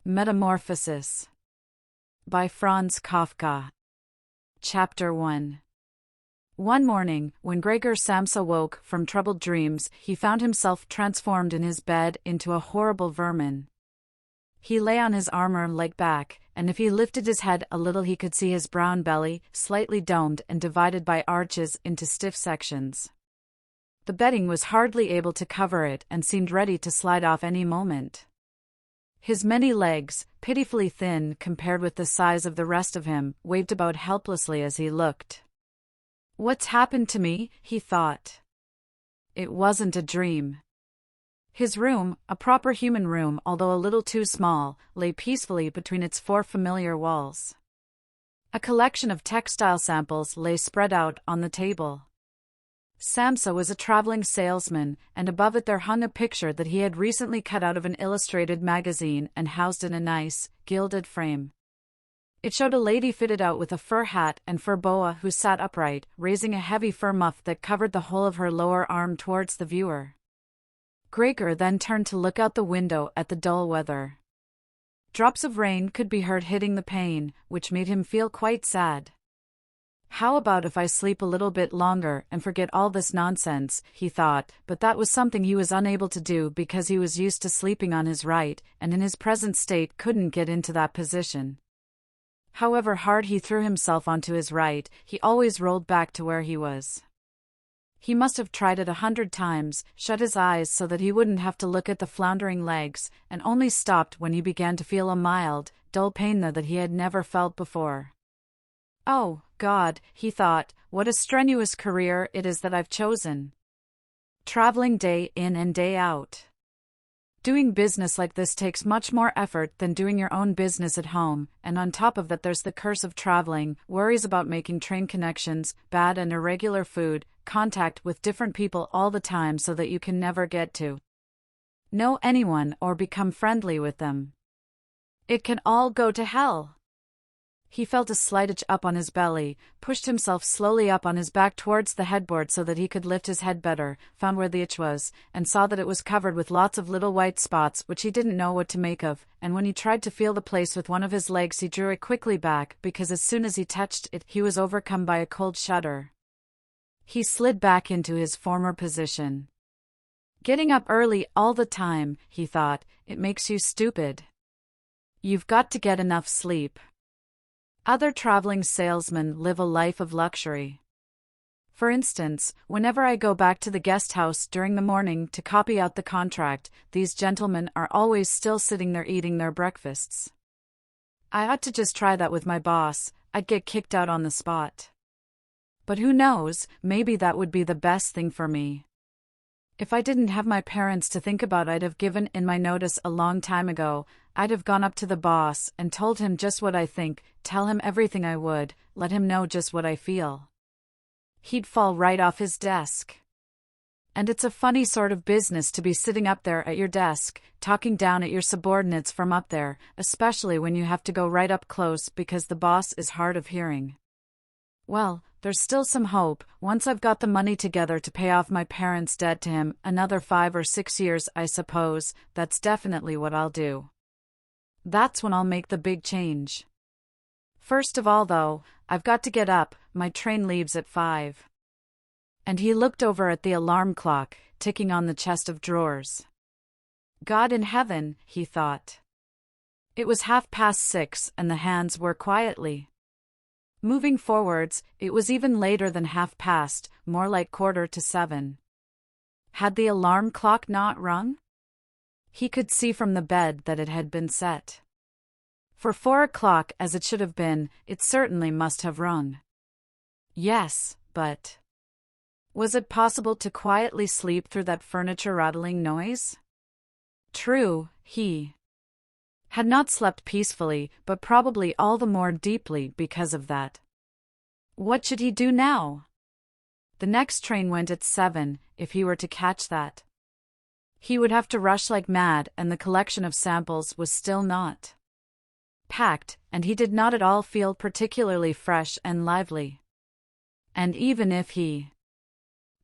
Metamorphosis by Franz Kafka. Chapter 1. One morning, when Gregor Samsa woke from troubled dreams, he found himself transformed in his bed into a horrible vermin. He lay on his armor-like back, and if he lifted his head a little he could see his brown belly, slightly domed and divided by arches into stiff sections. The bedding was hardly able to cover it and seemed ready to slide off any moment. His many legs, pitifully thin compared with the size of the rest of him, waved about helplessly as he looked. "What's happened to me?" he thought. It wasn't a dream. His room, a proper human room although a little too small, lay peacefully between its four familiar walls. A collection of textile samples lay spread out on the table. Samsa was a traveling salesman, and above it there hung a picture that he had recently cut out of an illustrated magazine and housed in a nice, gilded frame. It showed a lady fitted out with a fur hat and fur boa who sat upright, raising a heavy fur muff that covered the whole of her lower arm towards the viewer. Gregor then turned to look out the window at the dull weather. Drops of rain could be heard hitting the pane, which made him feel quite sad. "How about if I sleep a little bit longer and forget all this nonsense," he thought, but that was something he was unable to do because he was used to sleeping on his right, and in his present state couldn't get into that position. However hard he threw himself onto his right, he always rolled back to where he was. He must have tried it 100 times, shut his eyes so that he wouldn't have to look at the floundering legs, and only stopped when he began to feel a mild, dull pain there that he had never felt before. "Oh, God," he thought, "what a strenuous career it is that I've chosen. Traveling day in and day out. Doing business like this takes much more effort than doing your own business at home, and on top of that there's the curse of traveling, worries about making train connections, bad and irregular food, contact with different people all the time so that you can never get to know anyone or become friendly with them. It can all go to hell." He felt a slight itch up on his belly, pushed himself slowly up on his back towards the headboard so that he could lift his head better, found where the itch was, and saw that it was covered with lots of little white spots which he didn't know what to make of, and when he tried to feel the place with one of his legs he drew it quickly back because as soon as he touched it he was overcome by a cold shudder. He slid back into his former position. "Getting up early all the time," he thought, "it makes you stupid. You've got to get enough sleep. Other traveling salesmen live a life of luxury. For instance, whenever I go back to the guest house during the morning to copy out the contract, these gentlemen are always still sitting there eating their breakfasts. I ought to just try that with my boss. I'd get kicked out on the spot. But who knows, maybe that would be the best thing for me. If I didn't have my parents to think about, I'd have given in my notice a long time ago. I'd have gone up to the boss and told him just what I think, tell him everything I would, let him know just what I feel. He'd fall right off his desk. And it's a funny sort of business to be sitting up there at your desk, talking down at your subordinates from up there, especially when you have to go right up close because the boss is hard of hearing. Well, there's still some hope. Once I've got the money together to pay off my parents' debt to him, another 5 or 6 years I suppose, that's definitely what I'll do. That's when I'll make the big change. First of all though, I've got to get up, my train leaves at 5. And he looked over at the alarm clock, ticking on the chest of drawers. God in heaven, he thought. It was 6:30 and the hands were quietly moving forwards. It was even later than 7:30, more like 7:15. Had the alarm clock not rung? He could see from the bed that it had been set for 4 o'clock as it should have been. It certainly must have rung. Yes, but was it possible to quietly sleep through that furniture rattling noise? True, he had not slept peacefully, but probably all the more deeply because of that. What should he do now? The next train went at 7, if he were to catch that. He would have to rush like mad, and the collection of samples was still not packed, and he did not at all feel particularly fresh and lively. And even if he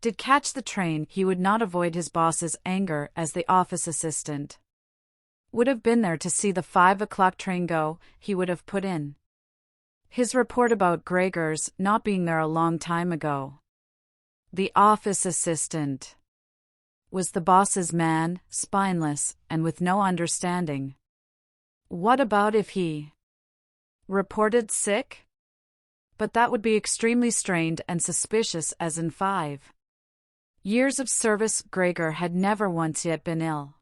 did catch the train, he would not avoid his boss's anger as the office assistant. Would have been there to see the 5 o'clock train go, he would have put in his report about Gregor's not being there a long time ago. The office assistant was the boss's man, spineless, and with no understanding. What about if he reported sick? But that would be extremely strained and suspicious, as in 5 years of service, Gregor had never once yet been ill.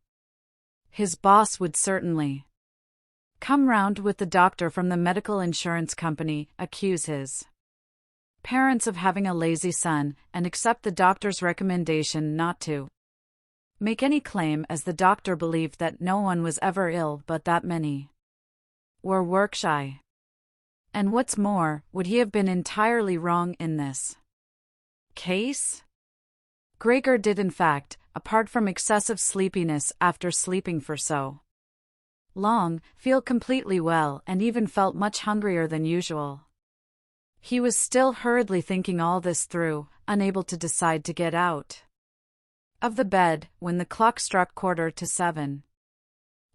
His boss would certainly come round with the doctor from the medical insurance company, accuse his parents of having a lazy son, and accept the doctor's recommendation not to make any claim, as the doctor believed that no one was ever ill but that many were work-shy. And what's more, would he have been entirely wrong in this case? Gregor did in fact, apart from excessive sleepiness after sleeping for so long, feel completely well and even felt much hungrier than usual. He was still hurriedly thinking all this through, unable to decide to get out of the bed, when the clock struck 7:15.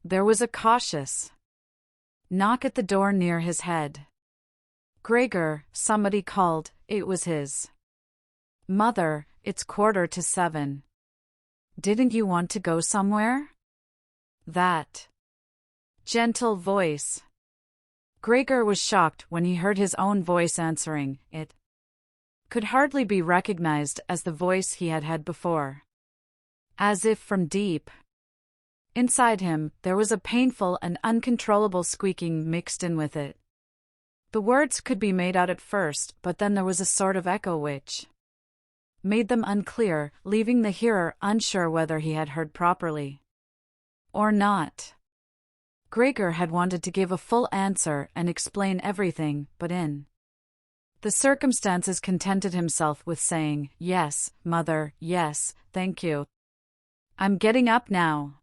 There was a cautious knock at the door near his head. Gregor, somebody called. It was his mother. It's 7:15. Didn't you want to go somewhere? That gentle voice. Gregor was shocked when he heard his own voice answering. It could hardly be recognized as the voice he had had before. As if from deep inside him, there was a painful and uncontrollable squeaking mixed in with it. The words could be made out at first, but then there was a sort of echo which made them unclear, leaving the hearer unsure whether he had heard properly or not. Gregor had wanted to give a full answer and explain everything, but in the circumstances contented himself with saying, "Yes, Mother, yes, thank you. I'm getting up now."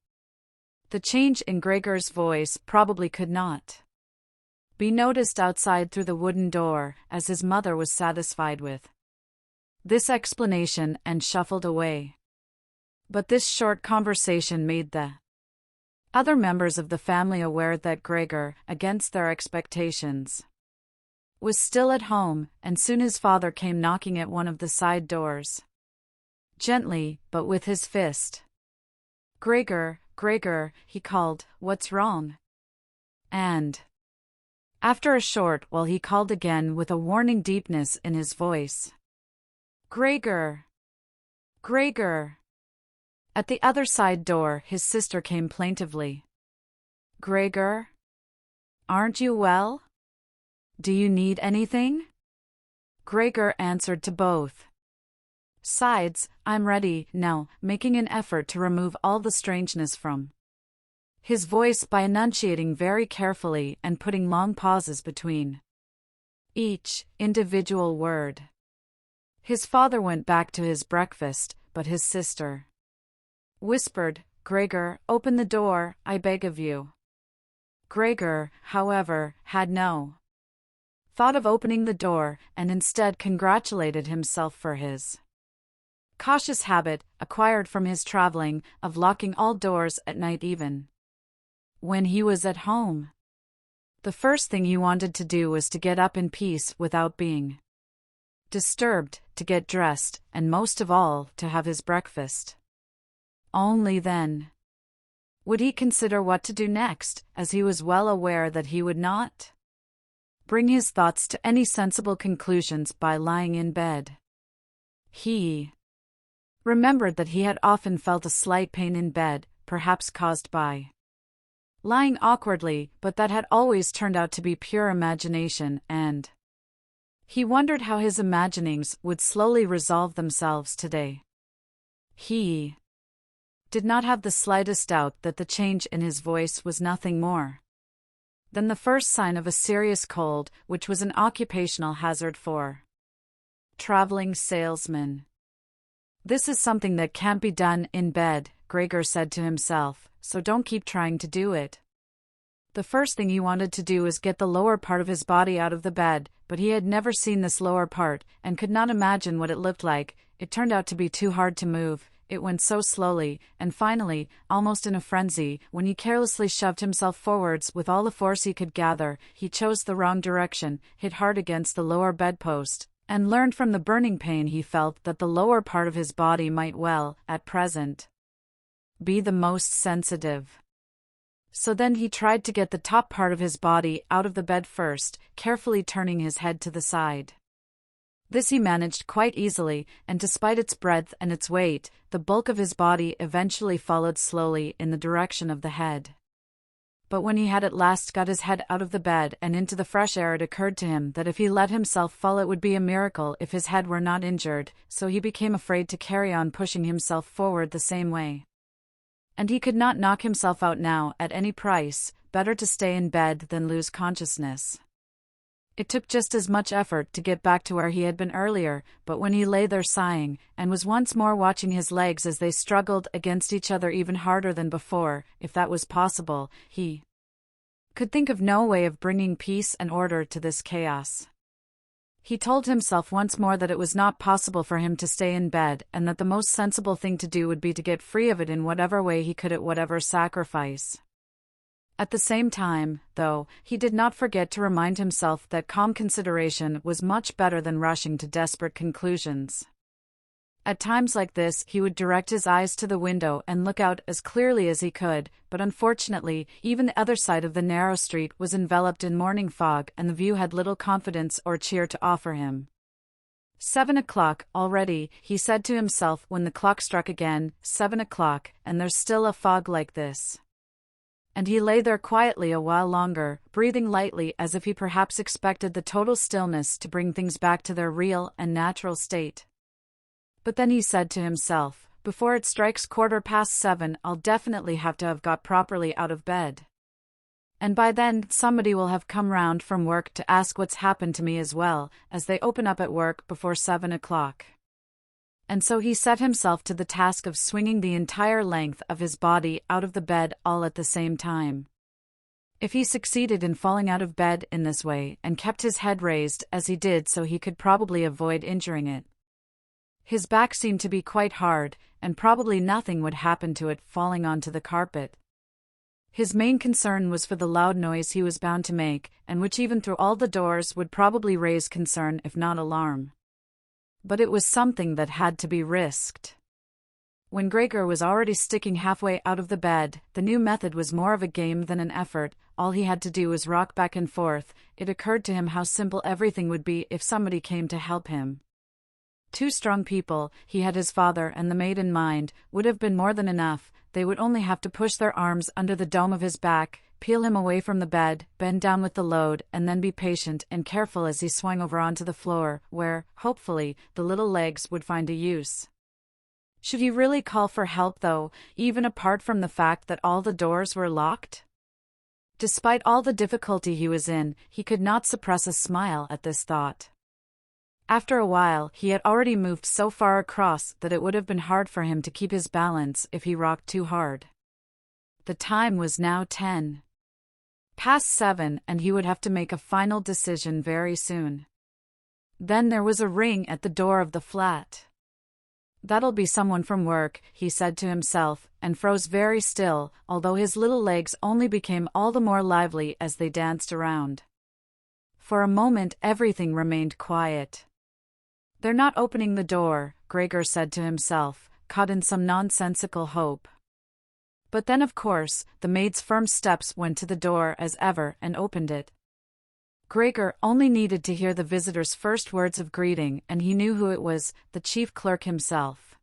The change in Gregor's voice probably could not be noticed outside through the wooden door, as his mother was satisfied with this explanation and shuffled away. But this short conversation made the other members of the family aware that Gregor, against their expectations, was still at home, and soon his father came knocking at one of the side doors. Gently, but with his fist. "Gregor, Gregor," he called, "what's wrong?" And after a short while he called again with a warning deepness in his voice. "Gregor! Gregor!" At the other side door, his sister came plaintively. "Gregor? Aren't you well? Do you need anything?" Gregor answered to both sides, "I'm ready now," making an effort to remove all the strangeness from his voice by enunciating very carefully and putting long pauses between each individual word. His father went back to his breakfast, but his sister whispered, "Gregor, open the door, I beg of you." Gregor, however, had no thought of opening the door, and instead congratulated himself for his cautious habit, acquired from his traveling, of locking all doors at night even when he was at home. The first thing he wanted to do was to get up in peace without being disturbed, to get dressed, and most of all, to have his breakfast. Only then would he consider what to do next, as he was well aware that he would not bring his thoughts to any sensible conclusions by lying in bed. He remembered that he had often felt a slight pain in bed, perhaps caused by lying awkwardly, but that had always turned out to be pure imagination, and he wondered how his imaginings would slowly resolve themselves today. He did not have the slightest doubt that the change in his voice was nothing more than the first sign of a serious cold, which was an occupational hazard for traveling salesmen. "This is something that can't be done in bed," Gregor said to himself, "so don't keep trying to do it." The first thing he wanted to do was get the lower part of his body out of the bed, but he had never seen this lower part, and could not imagine what it looked like. It turned out to be too hard to move. it went so slowly, and finally, almost in a frenzy, when he carelessly shoved himself forwards with all the force he could gather, he chose the wrong direction, hit hard against the lower bedpost, and learned from the burning pain he felt that the lower part of his body might well, at present, be the most sensitive. So then he tried to get the top part of his body out of the bed first, carefully turning his head to the side. This he managed quite easily, and despite its breadth and its weight, the bulk of his body eventually followed slowly in the direction of the head. But when he had at last got his head out of the bed and into the fresh air, it occurred to him that if he let himself fall it would be a miracle if his head were not injured, so he became afraid to carry on pushing himself forward the same way. And he could not knock himself out now at any price, better to stay in bed than lose consciousness. It took just as much effort to get back to where he had been earlier, but when he lay there sighing, and was once more watching his legs as they struggled against each other even harder than before, if that was possible, he could think of no way of bringing peace and order to this chaos. He told himself once more that it was not possible for him to stay in bed, and that the most sensible thing to do would be to get free of it in whatever way he could at whatever sacrifice. At the same time, though, he did not forget to remind himself that calm consideration was much better than rushing to desperate conclusions. At times like this, he would direct his eyes to the window and look out as clearly as he could, but unfortunately, even the other side of the narrow street was enveloped in morning fog, and the view had little confidence or cheer to offer him. 7 o'clock already, he said to himself when the clock struck again, 7 o'clock, and there's still a fog like this. And he lay there quietly a while longer, breathing lightly as if he perhaps expected the total stillness to bring things back to their real and natural state. But then he said to himself, before it strikes 7:15, I'll definitely have to have got properly out of bed. And by then somebody will have come round from work to ask what's happened to me as well, as they open up at work before 7 o'clock. And so he set himself to the task of swinging the entire length of his body out of the bed all at the same time. If he succeeded in falling out of bed in this way, and kept his head raised as he did so, he could probably avoid injuring it. His back seemed to be quite hard, and probably nothing would happen to it falling onto the carpet. His main concern was for the loud noise he was bound to make, and which even through all the doors would probably raise concern if not alarm. But it was something that had to be risked. When Gregor was already sticking halfway out of the bed, the new method was more of a game than an effort. All he had to do was rock back and forth. It occurred to him how simple everything would be if somebody came to help him. 2 strong people, he had his father and the maid in mind, would have been more than enough. They would only have to push their arms under the dome of his back, peel him away from the bed, bend down with the load, and then be patient and careful as he swung over onto the floor, where, hopefully, the little legs would find a use. Should he really call for help though, even apart from the fact that all the doors were locked? Despite all the difficulty he was in, he could not suppress a smile at this thought. After a while, he had already moved so far across that it would have been hard for him to keep his balance if he rocked too hard. The time was now 7:10, and he would have to make a final decision very soon. Then there was a ring at the door of the flat. That'll be someone from work, he said to himself, and froze very still, although his little legs only became all the more lively as they danced around. For a moment everything remained quiet. They're not opening the door, Gregor said to himself, caught in some nonsensical hope. But then of course, the maid's firm steps went to the door as ever and opened it. Gregor only needed to hear the visitor's first words of greeting and he knew who it was, the chief clerk himself.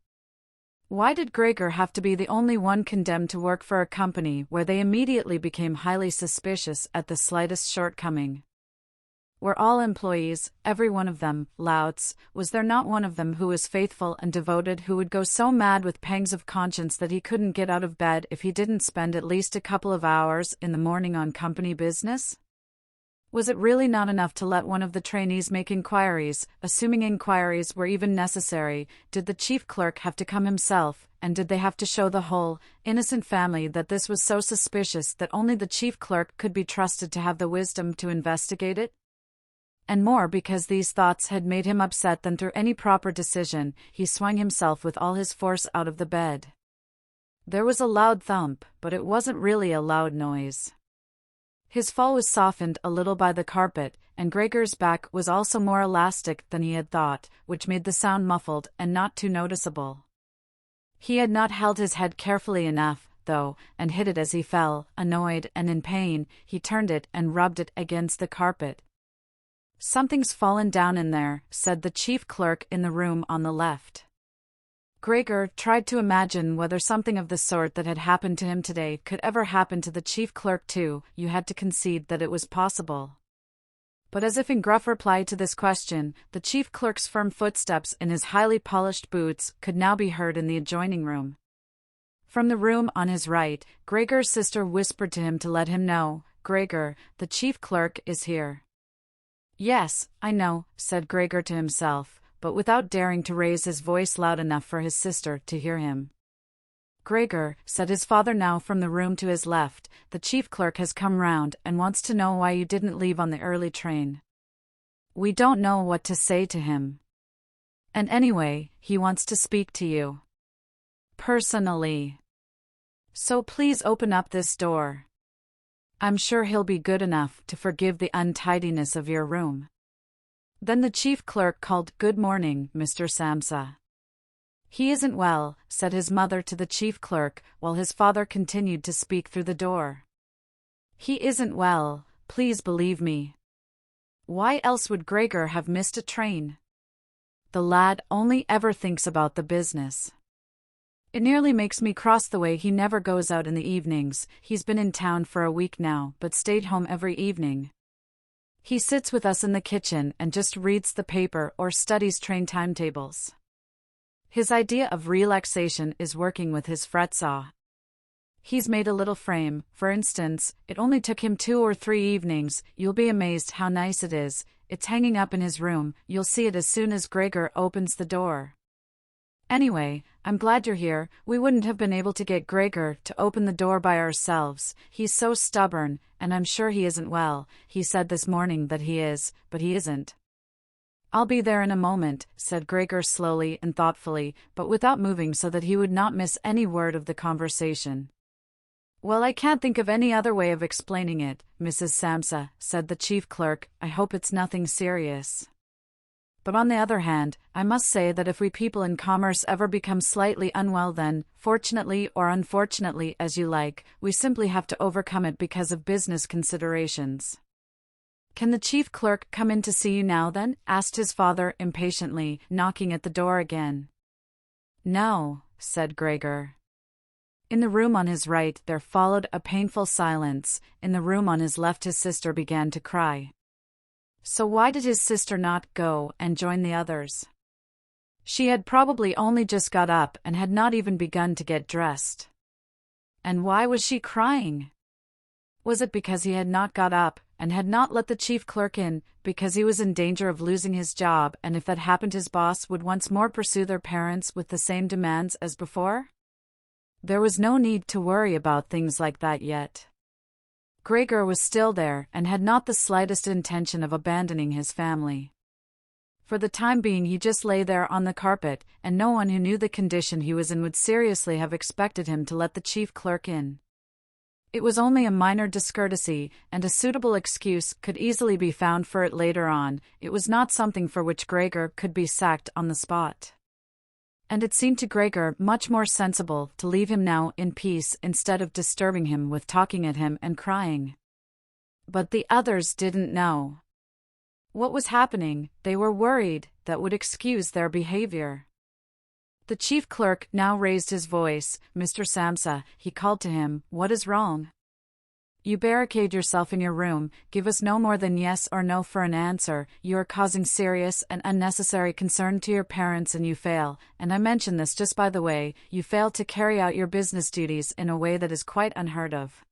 Why did Gregor have to be the only one condemned to work for a company where they immediately became highly suspicious at the slightest shortcoming? Were all employees, every one of them, louts? Was there not one of them who was faithful and devoted, who would go so mad with pangs of conscience that he couldn't get out of bed if he didn't spend at least a couple of hours in the morning on company business? Was it really not enough to let one of the trainees make inquiries, assuming inquiries were even necessary? Did the chief clerk have to come himself, and did they have to show the whole, innocent family that this was so suspicious that only the chief clerk could be trusted to have the wisdom to investigate it? And more because these thoughts had made him upset than through any proper decision, he swung himself with all his force out of the bed. There was a loud thump, but it wasn't really a loud noise. His fall was softened a little by the carpet, and Gregor's back was also more elastic than he had thought, which made the sound muffled and not too noticeable. He had not held his head carefully enough, though, and hit it as he fell. Annoyed and in pain, he turned it and rubbed it against the carpet. "Something's fallen down in there," said the chief clerk in the room on the left. Gregor tried to imagine whether something of the sort that had happened to him today could ever happen to the chief clerk too. You had to concede that it was possible. But as if in gruff reply to this question, the chief clerk's firm footsteps in his highly polished boots could now be heard in the adjoining room. From the room on his right, Gregor's sister whispered to him to let him know, "Gregor, the chief clerk is here." "Yes, I know," said Gregor to himself, but without daring to raise his voice loud enough for his sister to hear him. "Gregor," said his father now from the room to his left, "the chief clerk has come round and wants to know why you didn't leave on the early train. We don't know what to say to him. And anyway, he wants to speak to you. Personally. So please open up this door. I'm sure he'll be good enough to forgive the untidiness of your room." Then the chief clerk called, "Good morning, Mr. Samsa." "He isn't well," said his mother to the chief clerk, while his father continued to speak through the door. "He isn't well, please believe me. Why else would Gregor have missed a train? The lad only ever thinks about the business. It nearly makes me cross the way he never goes out in the evenings. He's been in town for a week now, but stayed home every evening. He sits with us in the kitchen and just reads the paper or studies train timetables. His idea of relaxation is working with his fretsaw. He's made a little frame, for instance. It only took him 2 or 3 evenings. You'll be amazed how nice it is. It's hanging up in his room. You'll see it as soon as Gregor opens the door. Anyway, I'm glad you're here. We wouldn't have been able to get Gregor to open the door by ourselves. He's so stubborn, and I'm sure he isn't well. He said this morning that he is, but he isn't." "I'll be there in a moment," said Gregor slowly and thoughtfully, but without moving so that he would not miss any word of the conversation. "Well, I can't think of any other way of explaining it, Mrs. Samsa," said the chief clerk. "I hope it's nothing serious. But on the other hand, I must say that if we people in commerce ever become slightly unwell, then, fortunately or unfortunately as you like, we simply have to overcome it because of business considerations." "Can the chief clerk come in to see you now then?" asked his father impatiently, knocking at the door again. "No," said Gregor. In the room on his right there followed a painful silence. In the room on his left his sister began to cry. So why did his sister not go and join the others? She had probably only just got up and had not even begun to get dressed. And why was she crying? Was it because he had not got up and had not let the chief clerk in, because he was in danger of losing his job, and if that happened his boss would once more pursue their parents with the same demands as before? There was no need to worry about things like that yet. Gregor was still there and had not the slightest intention of abandoning his family. For the time being he just lay there on the carpet, and no one who knew the condition he was in would seriously have expected him to let the chief clerk in. It was only a minor discourtesy, and a suitable excuse could easily be found for it later on. It was not something for which Gregor could be sacked on the spot. And it seemed to Gregor much more sensible to leave him now in peace instead of disturbing him with talking at him and crying. But the others didn't know what was happening. They were worried that would excuse their behavior. The chief clerk now raised his voice. "Mr. Samsa," he called to him, "what is wrong? You barricade yourself in your room, give us no more than yes or no for an answer. You are causing serious and unnecessary concern to your parents, and you fail, and I mention this just by the way, you fail to carry out your business duties in a way that is quite unheard of.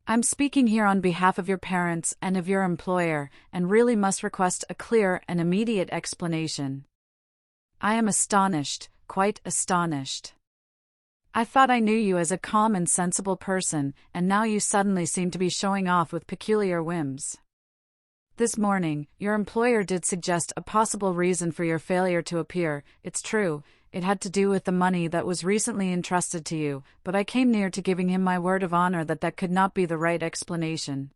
I'm speaking here on behalf of your parents and of your employer, and really must request a clear and immediate explanation. I am astonished, quite astonished. I thought I knew you as a calm and sensible person, and now you suddenly seem to be showing off with peculiar whims. This morning, your employer did suggest a possible reason for your failure to appear. It's true, it had to do with the money that was recently entrusted to you, but I came near to giving him my word of honor that that could not be the right explanation.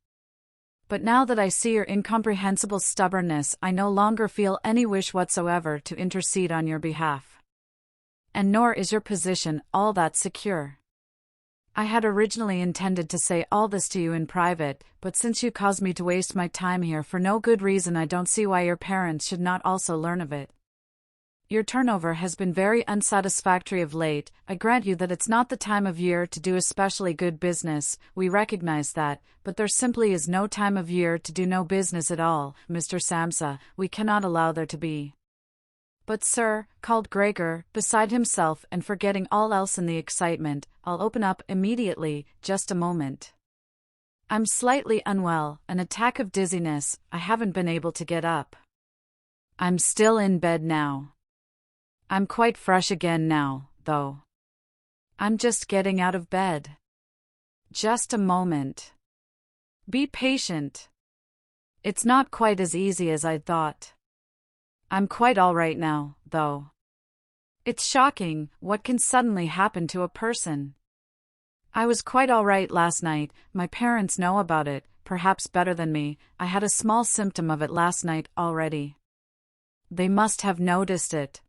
But now that I see your incomprehensible stubbornness, I no longer feel any wish whatsoever to intercede on your behalf. And nor is your position all that secure. I had originally intended to say all this to you in private, but since you caused me to waste my time here for no good reason, I don't see why your parents should not also learn of it. Your turnover has been very unsatisfactory of late. I grant you that it's not the time of year to do especially good business, we recognize that, but there simply is no time of year to do no business at all, Mr. Samsa. We cannot allow there to be. But sir, called Gregor, beside himself and forgetting all else in the excitement, I'll open up immediately, just a moment. I'm slightly unwell, an attack of dizziness, I haven't been able to get up. I'm still in bed now. I'm quite fresh again now, though. I'm just getting out of bed. Just a moment. Be patient. It's not quite as easy as I'd thought. I'm quite all right now, though. It's shocking what can suddenly happen to a person. I was quite all right last night, my parents know about it, perhaps better than me. I had a small symptom of it last night already. They must have noticed it.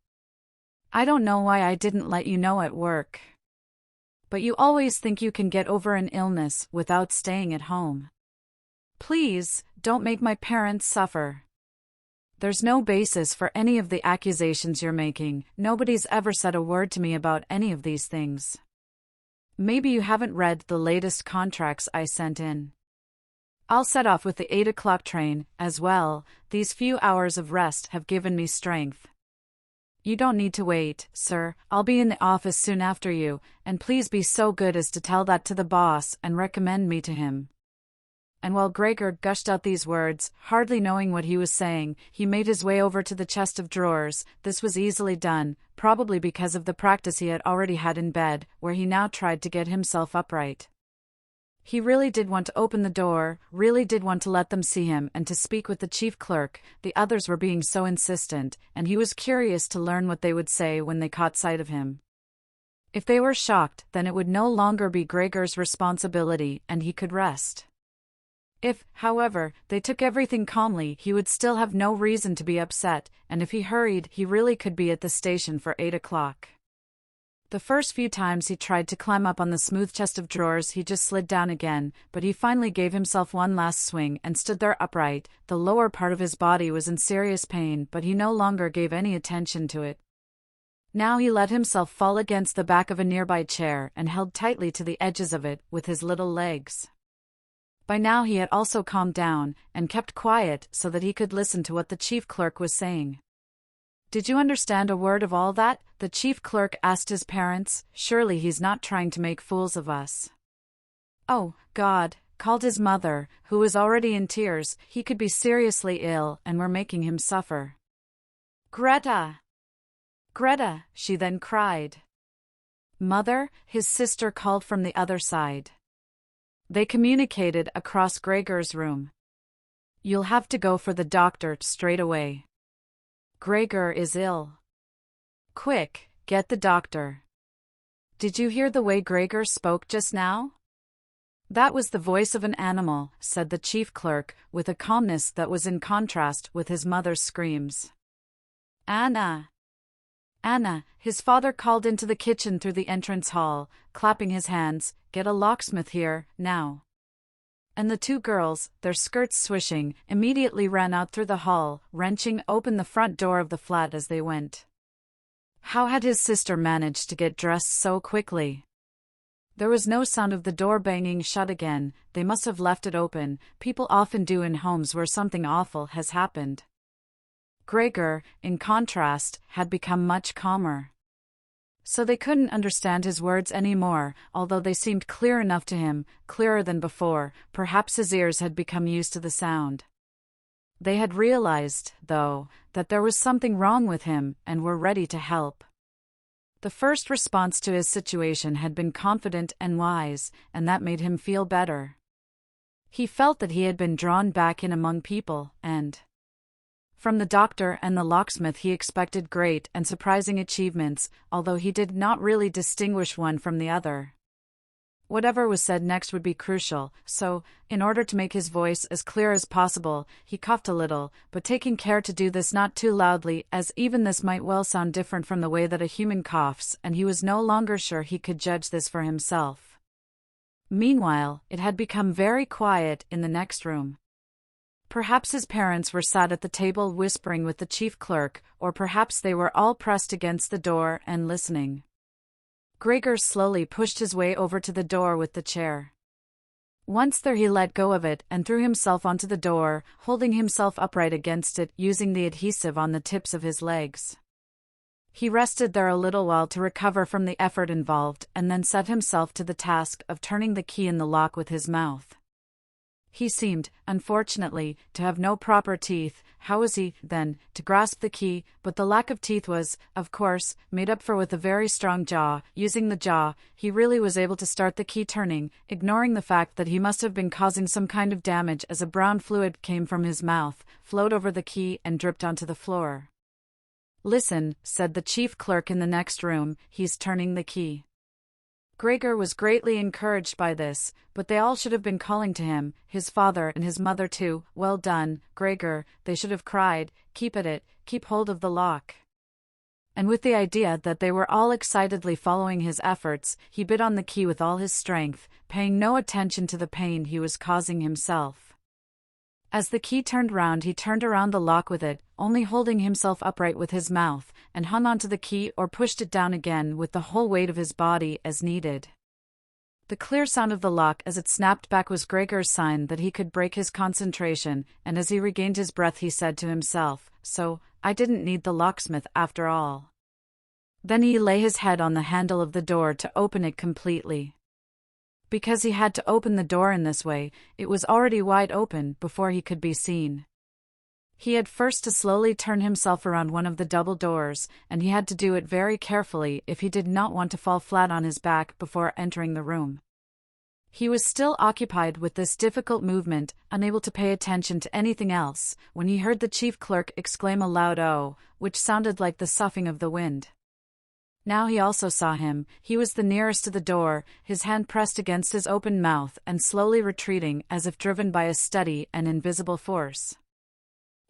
I don't know why I didn't let you know at work. But you always think you can get over an illness without staying at home. Please, don't make my parents suffer. There's no basis for any of the accusations you're making. Nobody's ever said a word to me about any of these things. Maybe you haven't read the latest contracts I sent in. I'll set off with the 8 o'clock train, as well. These few hours of rest have given me strength. You don't need to wait, sir. I'll be in the office soon after you, and please be so good as to tell that to the boss and recommend me to him. And while Gregor gushed out these words, hardly knowing what he was saying, he made his way over to the chest of drawers. This was easily done, probably because of the practice he had already had in bed, where he now tried to get himself upright. He really did want to open the door, really did want to let them see him and to speak with the chief clerk. The others were being so insistent, and he was curious to learn what they would say when they caught sight of him. If they were shocked, then it would no longer be Gregor's responsibility, and he could rest. If, however, they took everything calmly, he would still have no reason to be upset, and if he hurried, he really could be at the station for 8 o'clock. The first few times he tried to climb up on the smooth chest of drawers, he just slid down again, but he finally gave himself one last swing and stood there upright. The lower part of his body was in serious pain, but he no longer gave any attention to it. Now he let himself fall against the back of a nearby chair and held tightly to the edges of it with his little legs. By now he had also calmed down, and kept quiet so that he could listen to what the chief clerk was saying. "Did you understand a word of all that?" the chief clerk asked his parents. "Surely he's not trying to make fools of us." "Oh, God," called his mother, who was already in tears. "He could be seriously ill, and we're making him suffer." "Greta! Greta!" she then cried. "Mother," his sister called from the other side. They communicated across Gregor's room. "You'll have to go for the doctor straight away. Gregor is ill. Quick, get the doctor." "Did you hear the way Gregor spoke just now?" "That was the voice of an animal," said the chief clerk, with a calmness that was in contrast with his mother's screams. "Anna! Anna!" his father called into the kitchen through the entrance hall, clapping his hands. "Get a locksmith here, now." And the two girls, their skirts swishing, immediately ran out through the hall, wrenching open the front door of the flat as they went. How had his sister managed to get dressed so quickly? There was no sound of the door banging shut again. They must have left it open. People often do in homes where something awful has happened. Gregor, in contrast, had become much calmer. So they couldn't understand his words anymore, although they seemed clear enough to him, clearer than before. Perhaps his ears had become used to the sound. They had realized, though, that there was something wrong with him, and were ready to help. The first response to his situation had been confident and wise, and that made him feel better. He felt that he had been drawn back in among people, and from the doctor and the locksmith he expected great and surprising achievements, although he did not really distinguish one from the other. Whatever was said next would be crucial, so, in order to make his voice as clear as possible, he coughed a little, but taking care to do this not too loudly, as even this might well sound different from the way that a human coughs, and he was no longer sure he could judge this for himself. Meanwhile, it had become very quiet in the next room. Perhaps his parents were sat at the table whispering with the chief clerk, or perhaps they were all pressed against the door and listening. Gregor slowly pushed his way over to the door with the chair. Once there he let go of it and threw himself onto the door, holding himself upright against it using the adhesive on the tips of his legs. He rested there a little while to recover from the effort involved and then set himself to the task of turning the key in the lock with his mouth. He seemed, unfortunately, to have no proper teeth. How was he, then, to grasp the key? But the lack of teeth was, of course, made up for with a very strong jaw. Using the jaw, he really was able to start the key turning, ignoring the fact that he must have been causing some kind of damage as a brown fluid came from his mouth, flowed over the key and dripped onto the floor. "Listen," said the chief clerk in the next room, "he's turning the key." Gregor was greatly encouraged by this, but they all should have been calling to him, his father and his mother too. "Well done, Gregor," they should have cried, "keep at it, keep hold of the lock." And with the idea that they were all excitedly following his efforts, he bit on the key with all his strength, paying no attention to the pain he was causing himself. As the key turned round, he turned around the lock with it, only holding himself upright with his mouth, and hung onto the key or pushed it down again with the whole weight of his body as needed. The clear sound of the lock as it snapped back was Gregor's sign that he could break his concentration, and as he regained his breath he said to himself, "So, I didn't need the locksmith after all." Then he lay his head on the handle of the door to open it completely. Because he had to open the door in this way, it was already wide open before he could be seen. He had first to slowly turn himself around one of the double doors, and he had to do it very carefully if he did not want to fall flat on his back before entering the room. He was still occupied with this difficult movement, unable to pay attention to anything else, when he heard the chief clerk exclaim a loud "oh," which sounded like the soughing of the wind. Now he also saw him. He was the nearest to the door, his hand pressed against his open mouth and slowly retreating as if driven by a steady and invisible force.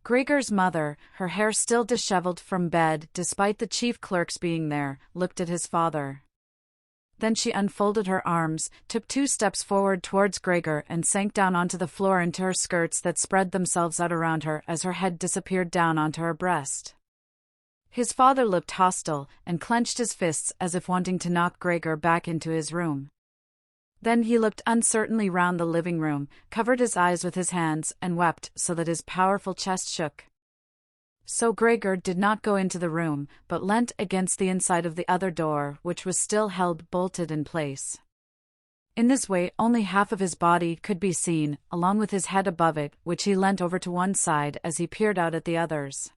Gregor's mother, her hair still disheveled from bed despite the chief clerk's being there, looked at his father. Then she unfolded her arms, took 2 steps forward towards Gregor and sank down onto the floor into her skirts that spread themselves out around her as her head disappeared down onto her breast. His father looked hostile and clenched his fists as if wanting to knock Gregor back into his room. Then he looked uncertainly round the living room, covered his eyes with his hands, and wept so that his powerful chest shook. So Gregor did not go into the room, but leant against the inside of the other door, which was still held bolted in place. In this way only half of his body could be seen, along with his head above it, which he leant over to one side as he peered out at the others.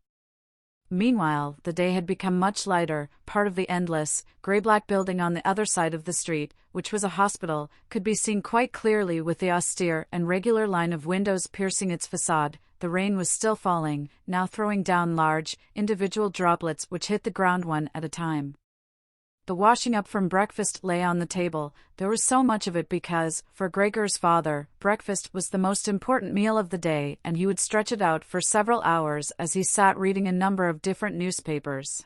Meanwhile, the day had become much lighter. Part of the endless, grey-black building on the other side of the street, which was a hospital, could be seen quite clearly with the austere and regular line of windows piercing its facade. The rain was still falling, now throwing down large, individual droplets which hit the ground one at a time. The washing up from breakfast lay on the table. There was so much of it because, for Gregor's father, breakfast was the most important meal of the day, and he would stretch it out for several hours as he sat reading a number of different newspapers.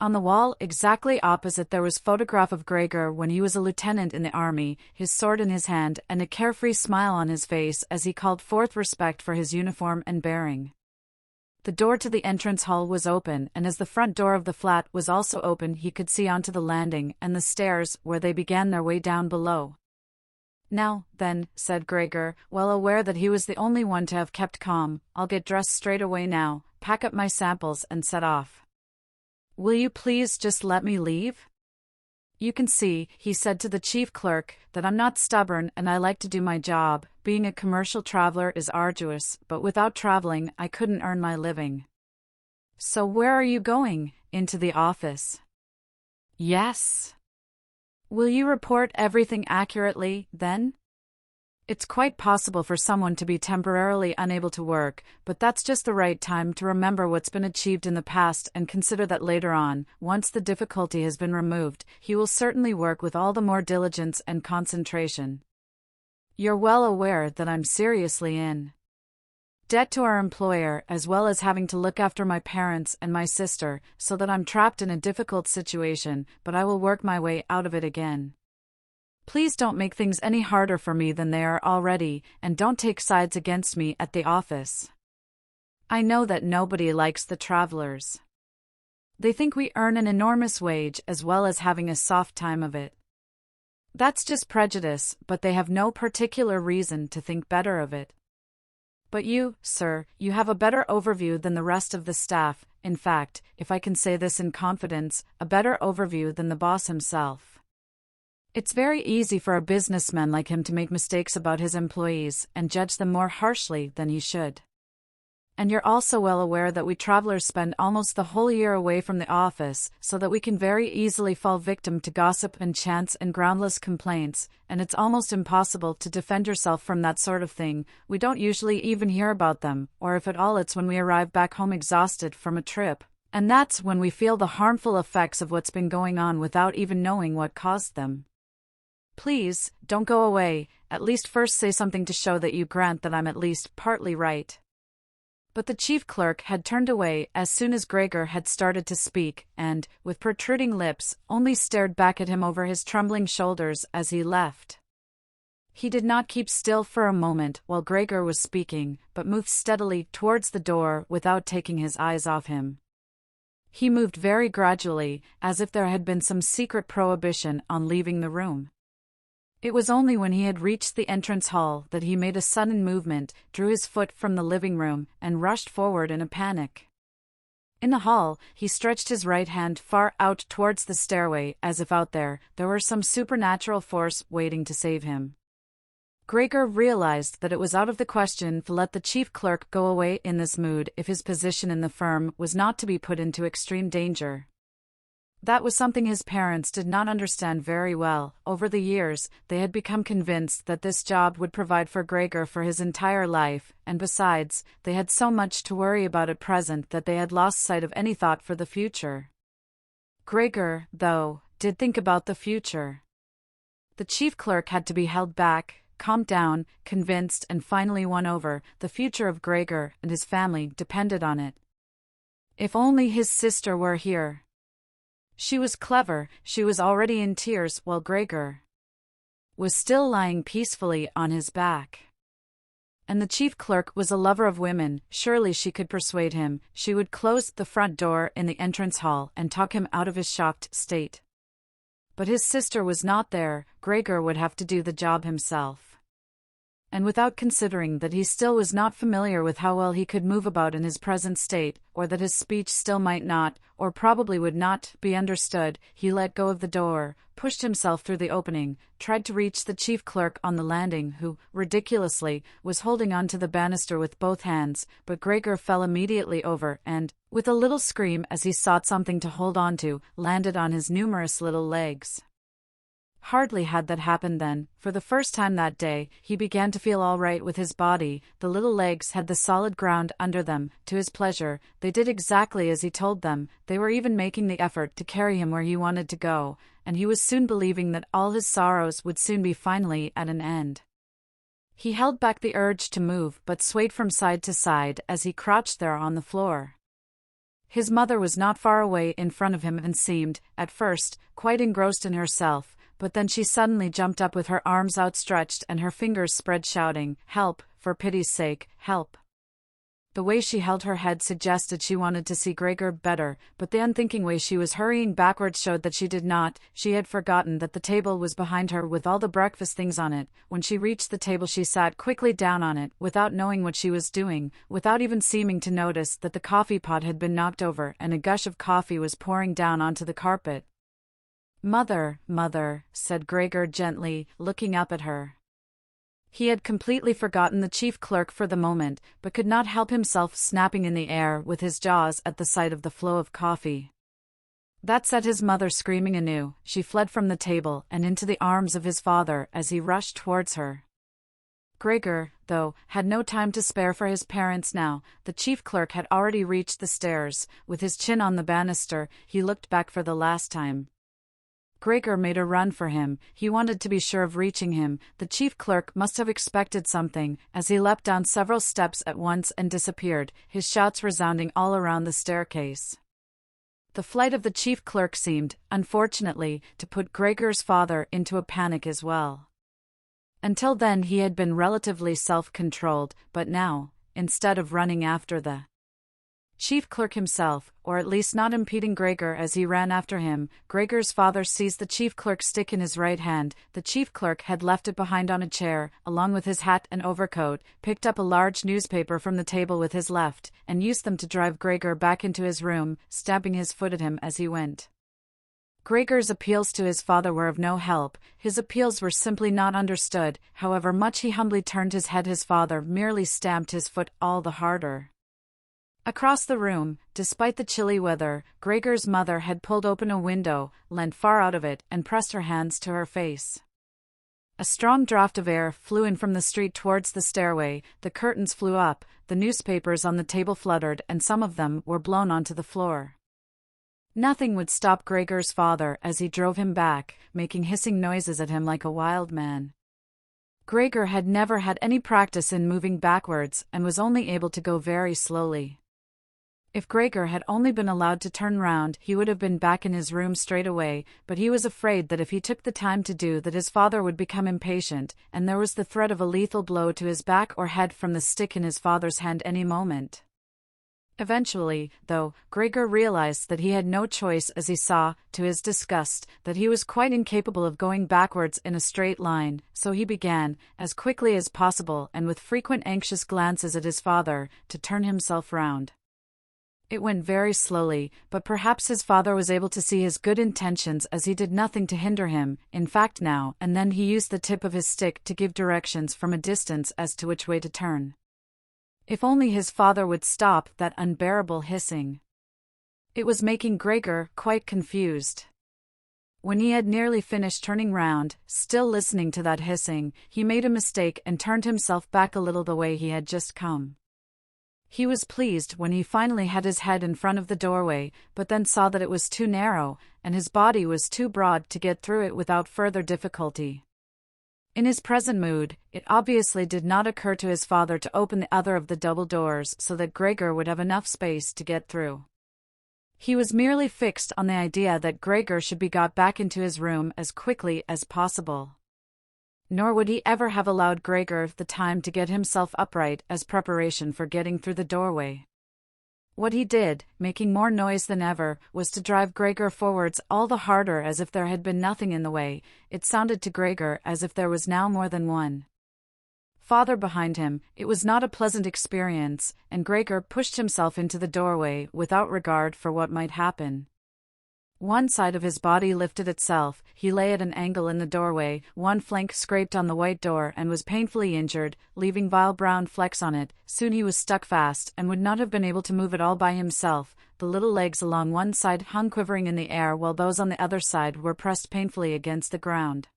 On the wall exactly opposite there was a photograph of Gregor when he was a lieutenant in the army, his sword in his hand and a carefree smile on his face as he called forth respect for his uniform and bearing. The door to the entrance hall was open, and as the front door of the flat was also open he could see onto the landing and the stairs where they began their way down below. "Now, then," said Gregor, well aware that he was the only one to have kept calm, "I'll get dressed straight away now, pack up my samples and set off. Will you please just let me leave? You can see," he said to the chief clerk, "that I'm not stubborn and I like to do my job. Being a commercial traveler is arduous, but without traveling I couldn't earn my living." "So where are you going? Into the office?" "Yes." "Will you report everything accurately, then?" It's quite possible for someone to be temporarily unable to work, but that's just the right time to remember what's been achieved in the past and consider that later on, once the difficulty has been removed, he will certainly work with all the more diligence and concentration. You're well aware that I'm seriously in debt to our employer, as well as having to look after my parents and my sister, so that I'm trapped in a difficult situation, but I will work my way out of it again. Please don't make things any harder for me than they are already, and don't take sides against me at the office. I know that nobody likes the travelers. They think we earn an enormous wage as well as having a soft time of it. That's just prejudice, but they have no particular reason to think better of it. But you, sir, you have a better overview than the rest of the staff, in fact, if I can say this in confidence, a better overview than the boss himself. It's very easy for a businessman like him to make mistakes about his employees and judge them more harshly than he should. And you're also well aware that we travelers spend almost the whole year away from the office, so that we can very easily fall victim to gossip and chance and groundless complaints, and it's almost impossible to defend yourself from that sort of thing. We don't usually even hear about them, or if at all it's when we arrive back home exhausted from a trip, and that's when we feel the harmful effects of what's been going on without even knowing what caused them. Please, don't go away, at least first say something to show that you grant that I'm at least partly right. But the chief clerk had turned away as soon as Gregor had started to speak, and, with protruding lips, only stared back at him over his trembling shoulders as he left. He did not keep still for a moment while Gregor was speaking, but moved steadily towards the door without taking his eyes off him. He moved very gradually, as if there had been some secret prohibition on leaving the room. It was only when he had reached the entrance hall that he made a sudden movement, drew his foot from the living room, and rushed forward in a panic. In the hall, he stretched his right hand far out towards the stairway, as if out there were some supernatural force waiting to save him. Gregor realized that it was out of the question to let the chief clerk go away in this mood if his position in the firm was not to be put into extreme danger. That was something his parents did not understand very well. Over the years, they had become convinced that this job would provide for Gregor for his entire life, and besides, they had so much to worry about at present that they had lost sight of any thought for the future. Gregor, though, did think about the future. The chief clerk had to be held back, calmed down, convinced, and finally won over. The future of Gregor and his family depended on it. If only his sister were here. She was clever, she was already in tears while Gregor was still lying peacefully on his back. And the chief clerk was a lover of women, surely she could persuade him. She would close the front door in the entrance hall and talk him out of his shocked state. But his sister was not there. Gregor would have to do the job himself. And without considering that he still was not familiar with how well he could move about in his present state, or that his speech still might not, or probably would not, be understood, he let go of the door, pushed himself through the opening, tried to reach the chief clerk on the landing who, ridiculously, was holding on to the banister with both hands, but Gregor fell immediately over and, with a little scream as he sought something to hold on to, landed on his numerous little legs. Hardly had that happened then, for the first time that day, he began to feel all right with his body. The little legs had the solid ground under them, to his pleasure. They did exactly as he told them. They were even making the effort to carry him where he wanted to go, and he was soon believing that all his sorrows would soon be finally at an end. He held back the urge to move, but swayed from side to side as he crouched there on the floor. His mother was not far away in front of him and seemed, at first, quite engrossed in herself. But then she suddenly jumped up with her arms outstretched and her fingers spread, shouting, "Help, for pity's sake, help." The way she held her head suggested she wanted to see Gregor better, but the unthinking way she was hurrying backwards showed that she did not. She had forgotten that the table was behind her with all the breakfast things on it. When she reached the table she sat quickly down on it, without knowing what she was doing, without even seeming to notice that the coffee pot had been knocked over and a gush of coffee was pouring down onto the carpet. "Mother, mother," said Gregor gently, looking up at her. He had completely forgotten the chief clerk for the moment, but could not help himself snapping in the air with his jaws at the sight of the flow of coffee. That set his mother screaming anew. She fled from the table and into the arms of his father as he rushed towards her. Gregor, though, had no time to spare for his parents now. The chief clerk had already reached the stairs. With his chin on the banister, he looked back for the last time. Gregor made a run for him. He wanted to be sure of reaching him. The chief clerk must have expected something, as he leapt down several steps at once and disappeared, his shouts resounding all around the staircase. The flight of the chief clerk seemed, unfortunately, to put Gregor's father into a panic as well. Until then he had been relatively self-controlled, but now, instead of running after the chief clerk himself, or at least not impeding Gregor as he ran after him, Gregor's father seized the chief clerk's stick in his right hand. The chief clerk had left it behind on a chair, along with his hat and overcoat, picked up a large newspaper from the table with his left, and used them to drive Gregor back into his room, stamping his foot at him as he went. Gregor's appeals to his father were of no help. His appeals were simply not understood. However much he humbly turned his head, his father merely stamped his foot all the harder. Across the room, despite the chilly weather, Gregor's mother had pulled open a window, leant far out of it, and pressed her hands to her face. A strong draught of air flew in from the street towards the stairway, the curtains flew up, the newspapers on the table fluttered, and some of them were blown onto the floor. Nothing would stop Gregor's father as he drove him back, making hissing noises at him like a wild man. Gregor had never had any practice in moving backwards and was only able to go very slowly. If Gregor had only been allowed to turn round, he would have been back in his room straight away, but he was afraid that if he took the time to do that his father would become impatient, and there was the threat of a lethal blow to his back or head from the stick in his father's hand any moment. Eventually, though, Gregor realized that he had no choice as he saw, to his disgust, that he was quite incapable of going backwards in a straight line, so he began, as quickly as possible and with frequent anxious glances at his father, to turn himself round. It went very slowly, but perhaps his father was able to see his good intentions as he did nothing to hinder him. In fact, now and then he used the tip of his stick to give directions from a distance as to which way to turn. If only his father would stop that unbearable hissing. It was making Gregor quite confused. When he had nearly finished turning round, still listening to that hissing, he made a mistake and turned himself back a little the way he had just come. He was pleased when he finally had his head in front of the doorway, but then saw that it was too narrow, and his body was too broad to get through it without further difficulty. In his present mood, it obviously did not occur to his father to open the other of the double doors so that Gregor would have enough space to get through. He was merely fixed on the idea that Gregor should be got back into his room as quickly as possible. Nor would he ever have allowed Gregor the time to get himself upright as preparation for getting through the doorway. What he did, making more noise than ever, was to drive Gregor forwards all the harder as if there had been nothing in the way. It sounded to Gregor as if there was now more than one father behind him. It was not a pleasant experience, and Gregor pushed himself into the doorway without regard for what might happen. One side of his body lifted itself, he lay at an angle in the doorway, one flank scraped on the white door and was painfully injured, leaving vile brown flecks on it. Soon he was stuck fast and would not have been able to move it all by himself. The little legs along one side hung quivering in the air while those on the other side were pressed painfully against the ground.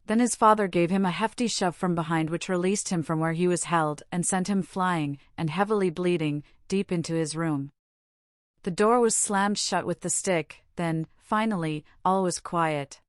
Then his father gave him a hefty shove from behind which released him from where he was held and sent him flying, and heavily bleeding, deep into his room. The door was slammed shut with the stick. Then, finally, all was quiet.